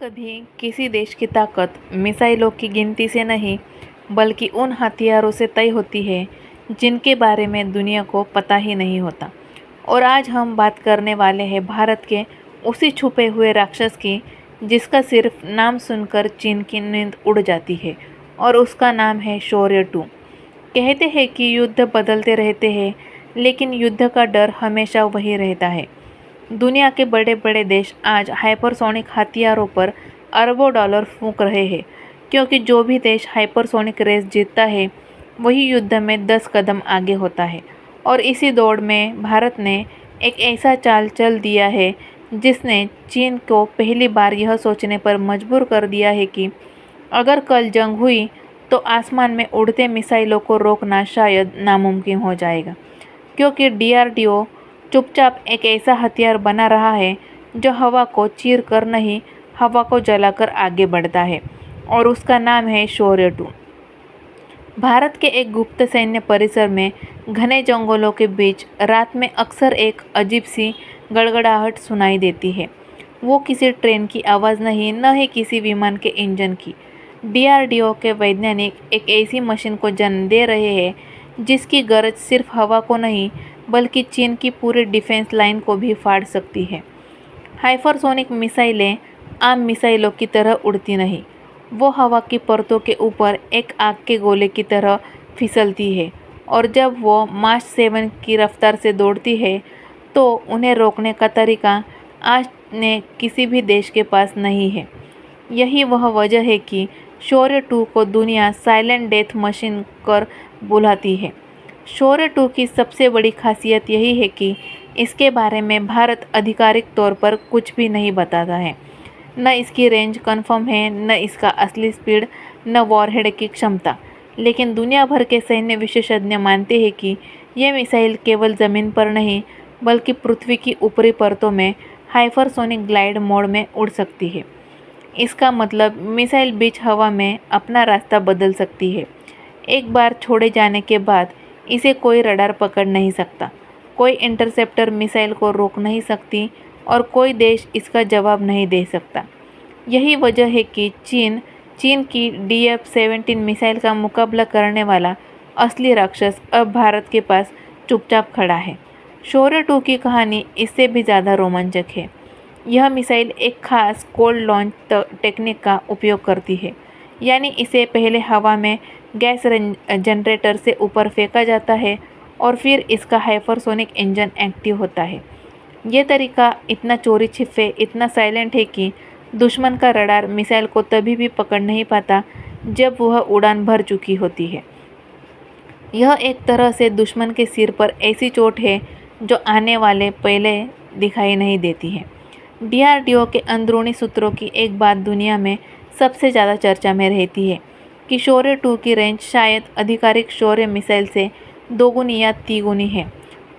कभी किसी देश की ताकत मिसाइलों की गिनती से नहीं, बल्कि उन हथियारों से तय होती है जिनके बारे में दुनिया को पता ही नहीं होता। और आज हम बात करने वाले हैं भारत के उसी छुपे हुए राक्षस की, जिसका सिर्फ नाम सुनकर चीन की नींद उड़ जाती है, और उसका नाम है शौर्य 2। कहते हैं कि युद्ध बदलते रहते हैं, लेकिन युद्ध का डर हमेशा वही रहता है। दुनिया के बड़े बड़े देश आज हाइपरसोनिक हथियारों पर अरबों डॉलर फूंक रहे हैं, क्योंकि जो भी देश हाइपरसोनिक रेस जीतता है वही युद्ध में 10 कदम आगे होता है। और इसी दौड़ में भारत ने एक ऐसा चाल चल दिया है जिसने चीन को पहली बार यह सोचने पर मजबूर कर दिया है कि अगर कल जंग हुई तो आसमान में उड़ते मिसाइलों को रोकना शायद नामुमकिन हो जाएगा, क्योंकि डीआरडीओ चुपचाप एक ऐसा हथियार बना रहा है जो हवा को चीर कर नहीं, हवा को जलाकर आगे बढ़ता है, और उसका नाम है शौर्य 2। भारत के एक गुप्त सैन्य परिसर में घने जंगलों के बीच रात में अक्सर एक अजीब सी गड़गड़ाहट सुनाई देती है। वो किसी ट्रेन की आवाज़ नहीं, न ही किसी विमान के इंजन की। डीआरडीओ के वैज्ञानिक एक ऐसी मशीन को जन्म दे रहे हैं जिसकी गरज सिर्फ हवा को नहीं, बल्कि चीन की पूरी डिफेंस लाइन को भी फाड़ सकती है। हाइपरसोनिक मिसाइलें आम मिसाइलों की तरह उड़ती नहीं, वो हवा की परतों के ऊपर एक आग के गोले की तरह फिसलती है, और जब वो माच 7 की रफ्तार से दौड़ती है तो उन्हें रोकने का तरीका आज ने किसी भी देश के पास नहीं है। यही वह वजह है कि शौर्य 2 को दुनिया साइलेंट डेथ मशीन कर बुलाती है। शौर्य 2 की सबसे बड़ी खासियत यही है कि इसके बारे में भारत आधिकारिक तौर पर कुछ भी नहीं बताता है। न इसकी रेंज कंफर्म है, न इसका असली स्पीड, न वॉरहेड की क्षमता। लेकिन दुनिया भर के सैन्य विशेषज्ञ मानते हैं कि यह मिसाइल केवल ज़मीन पर नहीं, बल्कि पृथ्वी की ऊपरी परतों में हाइपरसोनिक ग्लाइड मोड में उड़ सकती है। इसका मतलब मिसाइल बीच हवा में अपना रास्ता बदल सकती है। एक बार छोड़े जाने के बाद इसे कोई रडार पकड़ नहीं सकता, कोई इंटरसेप्टर मिसाइल को रोक नहीं सकती, और कोई देश इसका जवाब नहीं दे सकता। यही वजह है कि चीन की DF-17 मिसाइल का मुकाबला करने वाला असली राक्षस अब भारत के पास चुपचाप खड़ा है। शौर्य 2 की कहानी इससे भी ज़्यादा रोमांचक है। यह मिसाइल एक खास कोल्ड लॉन्च टेक्निक का उपयोग करती है, यानी इसे पहले हवा में गैस जनरेटर से ऊपर फेंका जाता है और फिर इसका हाइपरसोनिक इंजन एक्टिव होता है। ये तरीका इतना चोरी छिपे, इतना साइलेंट है कि दुश्मन का रडार मिसाइल को तभी भी पकड़ नहीं पाता जब वह उड़ान भर चुकी होती है। यह एक तरह से दुश्मन के सिर पर ऐसी चोट है जो आने वाले पहले दिखाई नहीं देती है। डीआरडीओ के अंदरूनी सूत्रों की एक बात दुनिया में सबसे ज़्यादा चर्चा में रहती है कि शौर्य 2 की रेंज शायद आधिकारिक शौर्य मिसाइल से दोगुनी या तिगुनी है।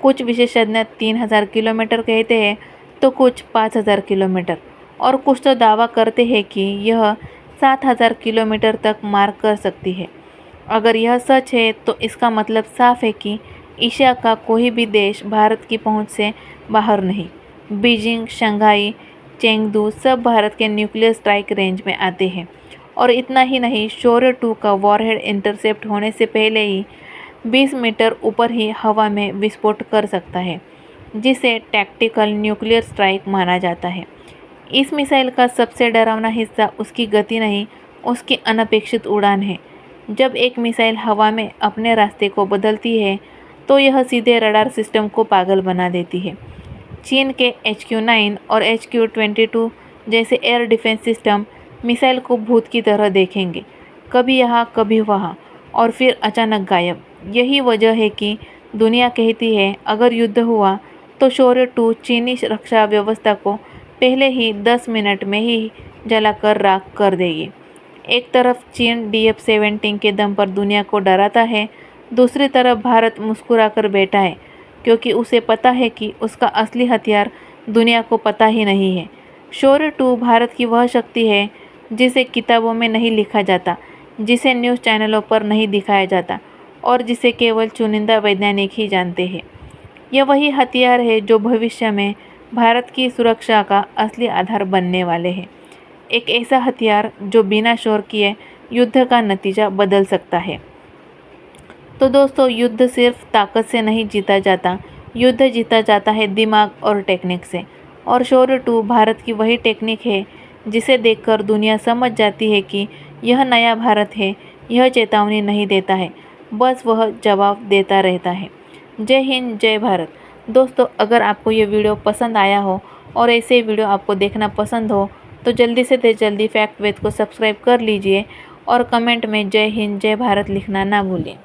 कुछ विशेषज्ञ 3000 किलोमीटर कहते हैं, तो कुछ 5000 किलोमीटर, और कुछ तो दावा करते हैं कि यह 7000 किलोमीटर तक मार कर सकती है। अगर यह सच है तो इसका मतलब साफ है कि एशिया का कोई भी देश भारत की पहुंच से बाहर नहीं। बीजिंग, शंघाई, चेंगदू सब भारत के न्यूक्लियर स्ट्राइक रेंज में आते हैं। और इतना ही नहीं, शौर्य 2 का वॉरहेड इंटरसेप्ट होने से पहले ही 20 मीटर ऊपर ही हवा में विस्फोट कर सकता है, जिसे टैक्टिकल न्यूक्लियर स्ट्राइक माना जाता है। इस मिसाइल का सबसे डरावना हिस्सा उसकी गति नहीं, उसकी अनपेक्षित उड़ान है। जब एक मिसाइल हवा में अपने रास्ते को बदलती है तो यह सीधे रडार सिस्टम को पागल बना देती है। चीन के HQ-9 और HQ-22 जैसे एयर डिफेंस सिस्टम मिसाइल को भूत की तरह देखेंगे, कभी यहाँ कभी वहाँ, और फिर अचानक गायब। यही वजह है कि दुनिया कहती है अगर युद्ध हुआ तो शौर्य 2 चीनी रक्षा व्यवस्था को पहले ही 10 मिनट में ही जलाकर राख कर देगी। एक तरफ चीन DF-17 के दम पर दुनिया को डराता है, दूसरी तरफ भारत मुस्कुराकर बैठा है, क्योंकि उसे पता है कि उसका असली हथियार दुनिया को पता ही नहीं है। शौर्य 2 भारत की वह शक्ति है जिसे किताबों में नहीं लिखा जाता, जिसे न्यूज़ चैनलों पर नहीं दिखाया जाता, और जिसे केवल चुनिंदा वैज्ञानिक ही जानते हैं। यह वही हथियार है जो भविष्य में भारत की सुरक्षा का असली आधार बनने वाले हैं। एक ऐसा हथियार जो बिना शोर किए युद्ध का नतीजा बदल सकता है। तो दोस्तों, युद्ध सिर्फ ताकत से नहीं जीता जाता, युद्ध जीता जाता है दिमाग और टेक्निक से। और शौर्य 2 भारत की वही टेक्निक है जिसे देखकर दुनिया समझ जाती है कि यह नया भारत है। यह चेतावनी नहीं देता है, बस वह जवाब देता रहता है। जय हिंद, जय भारत। दोस्तों, अगर आपको ये वीडियो पसंद आया हो और ऐसे वीडियो आपको देखना पसंद हो तो जल्दी से जल्दी फैक्ट वेद को सब्सक्राइब कर लीजिए और कमेंट में जय हिंद, जय भारत लिखना ना भूलें।